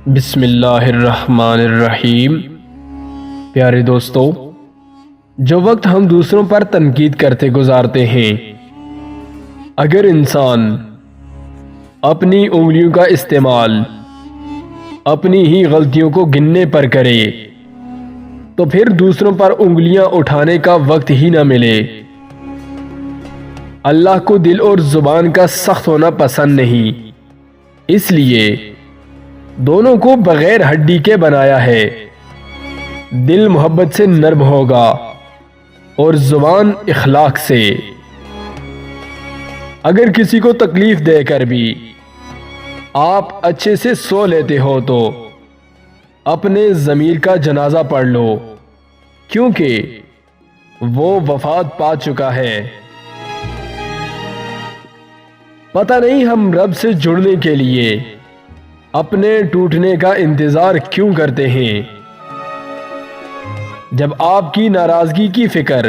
بسم اللہ الرحمن الرحیم۔ پیارے دوستو، جو وقت ہم دوسروں پر تنقید کرتے گزارتے ہیں، اگر انسان اپنی انگلیوں کا استعمال اپنی ہی غلطیوں کو گننے پر کرے تو پھر دوسروں پر انگلیاں اٹھانے کا وقت ہی نہ ملے۔ اللہ کو دل اور زبان کا سخت ہونا پسند نہیں، اس لیے دونوں کو بغیر ہڈی کے بنایا ہے۔ دل محبت سے نرم ہوگا اور زبان اخلاق سے۔ اگر کسی کو تکلیف دے کر بھی آپ اچھے سے سو لیتے ہو تو اپنے ضمیر کا جنازہ پڑھ لو، کیونکہ وہ وفات پا چکا ہے۔ پتہ نہیں ہم رب سے جڑنے کے لیے اپنے ٹوٹنے کا انتظار کیوں کرتے ہیں۔ جب آپ کی ناراضگی کی فکر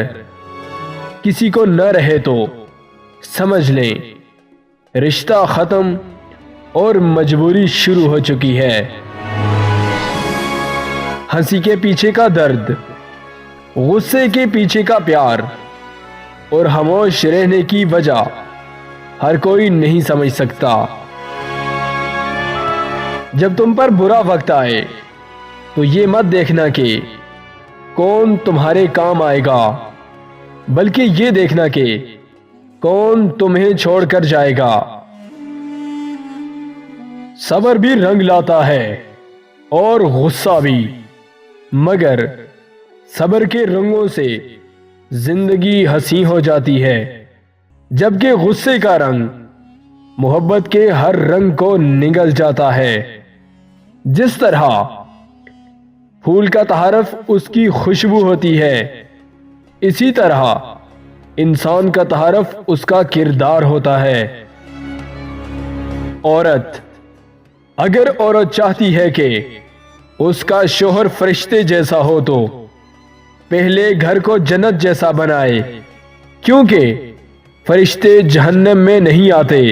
کسی کو نہ رہے تو سمجھ لیں رشتہ ختم اور مجبوری شروع ہو چکی ہے۔ ہنسی کے پیچھے کا درد، غصے کے پیچھے کا پیار اور خاموش رہنے کی وجہ ہر کوئی نہیں سمجھ سکتا۔ جب تم پر برا وقت آئے تو یہ مت دیکھنا کہ کون تمہارے کام آئے گا، بلکہ یہ دیکھنا کہ کون تمہیں چھوڑ کر جائے گا۔ صبر بھی رنگ لاتا ہے اور غصہ بھی، مگر صبر کے رنگوں سے زندگی حسین ہو جاتی ہے، جبکہ غصے کا رنگ محبت کے ہر رنگ کو نگل جاتا ہے۔ جس طرح پھول کا تعارف اس کی خوشبو ہوتی ہے، اسی طرح انسان کا تعارف اس کا کردار ہوتا ہے۔ اگر عورت چاہتی ہے کہ اس کا شوہر فرشتے جیسا ہو تو پہلے گھر کو جنت جیسا بنائے، کیونکہ فرشتے جہنم میں نہیں آتے۔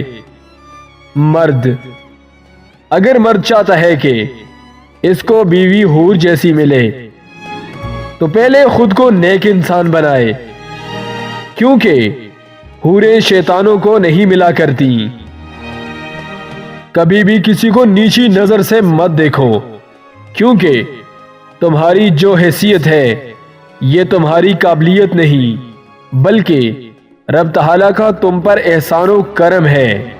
اگر مرد چاہتا ہے کہ اس کو بیوی حور جیسی ملے تو پہلے خود کو نیک انسان بنائے، کیونکہ حوریں شیطانوں کو نہیں ملا کرتی۔ کبھی بھی کسی کو نیچی نظر سے مت دیکھو، کیونکہ تمہاری جو حیثیت ہے یہ تمہاری قابلیت نہیں، بلکہ رب تعالیٰ کا تم پر احسان و کرم ہے۔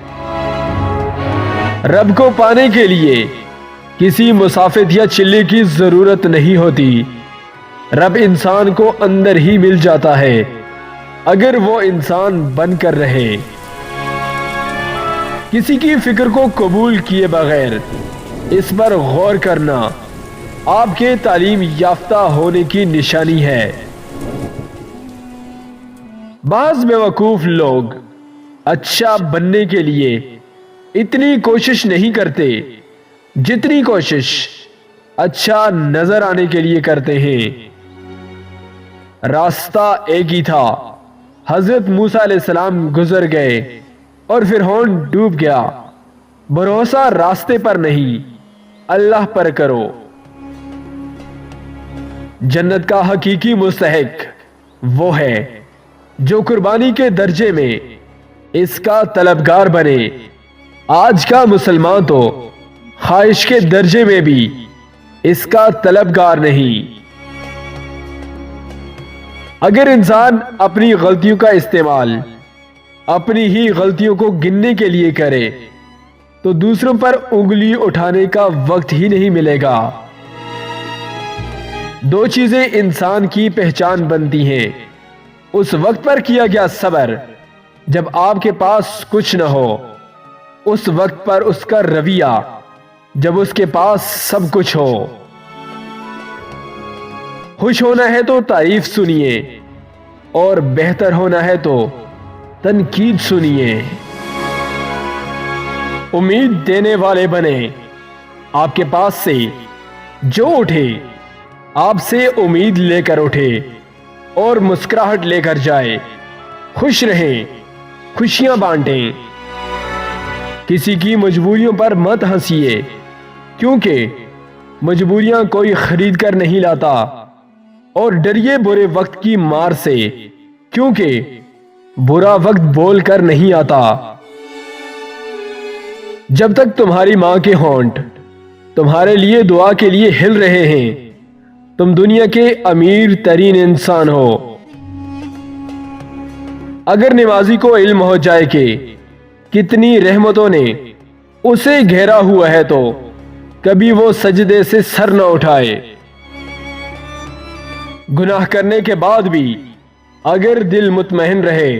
رب کو پانے کے لیے کسی مصافت یا چلے کی ضرورت نہیں ہوتی، رب انسان کو اندر ہی مل جاتا ہے اگر وہ انسان بن کر رہے۔ کسی کی فکر کو قبول کیے بغیر اس پر غور کرنا آپ کے تعلیم یافتہ ہونے کی نشانی ہے۔ بعض بیوقوف لوگ اچھا بننے کے لیے اتنی کوشش نہیں کرتے جتنی کوشش اچھا نظر آنے کے لیے کرتے ہیں۔ راستہ ایک ہی تھا، حضرت موسیٰ علیہ السلام گزر گئے اور فرعون ڈوب گیا۔ بھروسہ راستے پر نہیں، اللہ پر کرو۔ جنت کا حقیقی مستحق وہ ہے جو قربانی کے درجے میں اس کا طلبگار بنے۔ آج کا مسلمان تو خواہش کے درجے میں بھی اس کا طلبگار نہیں۔ اگر انسان اپنی غلطیوں کا استعمال اپنی ہی غلطیوں کو گننے کے لیے کرے تو دوسروں پر انگلی اٹھانے کا وقت ہی نہیں ملے گا۔ دو چیزیں انسان کی پہچان بنتی ہیں: اس وقت پر کیا گیا صبر جب آپ کے پاس کچھ نہ ہو، اس وقت پر اس کا رویہ جب اس کے پاس سب کچھ ہو۔ خوش ہونا ہے تو تعریف سنیے اور بہتر ہونا ہے تو تنقید سنیے۔ امید دینے والے بنے، آپ کے پاس سے جو اٹھے آپ سے امید لے کر اٹھے اور مسکراہٹ لے کر جائے۔ خوش رہیں، خوشیاں بانٹیں، کسی کی مجبوریوں پر مت ہنسیے، کیونکہ مجبوریاں کوئی خرید کر نہیں لاتا، اور ڈریے برے وقت کی مار سے، کیونکہ برا وقت بول کر نہیں آتا۔ جب تک تمہاری ماں کے ہونٹ تمہارے لیے دعا کے لیے ہل رہے ہیں، تم دنیا کے امیر ترین انسان ہو۔ اگر نمازی کو علم ہو جائے کہ کتنی رحمتوں نے اسے گھیرا ہوا ہے تو کبھی وہ سجدے سے سر نہ اٹھائے۔ گناہ کرنے کے بعد بھی اگر دل مطمئن رہے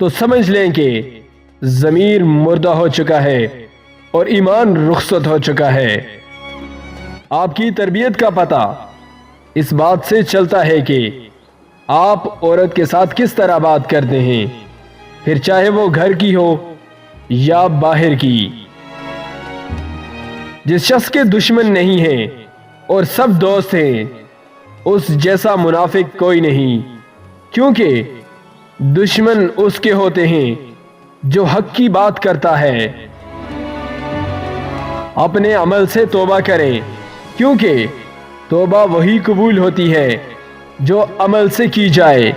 تو سمجھ لیں کہ ضمیر مردہ ہو چکا ہے اور ایمان رخصت ہو چکا ہے۔ آپ کی تربیت کا پتہ اس بات سے چلتا ہے کہ آپ عورت کے ساتھ کس طرح بات کرتے ہیں، پھر چاہے وہ گھر کی ہو یا باہر کی۔ جس شخص کے دشمن نہیں ہیں اور سب دوست ہیں، اس جیسا منافق کوئی نہیں، کیونکہ دشمن اس کے ہوتے ہیں جو حق کی بات کرتا ہے۔ اپنے عمل سے توبہ کریں، کیونکہ توبہ وہی قبول ہوتی ہے جو عمل سے کی جائے۔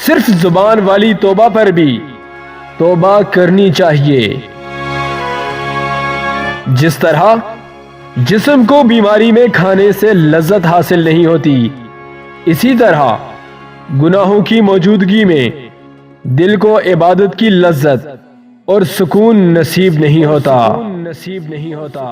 صرف زبان والی توبہ پر بھی توبہ کرنی چاہیے۔ جس طرح جسم کو بیماری میں کھانے سے لذت حاصل نہیں ہوتی، اسی طرح گناہوں کی موجودگی میں دل کو عبادت کی لذت اور سکون نصیب نہیں ہوتا۔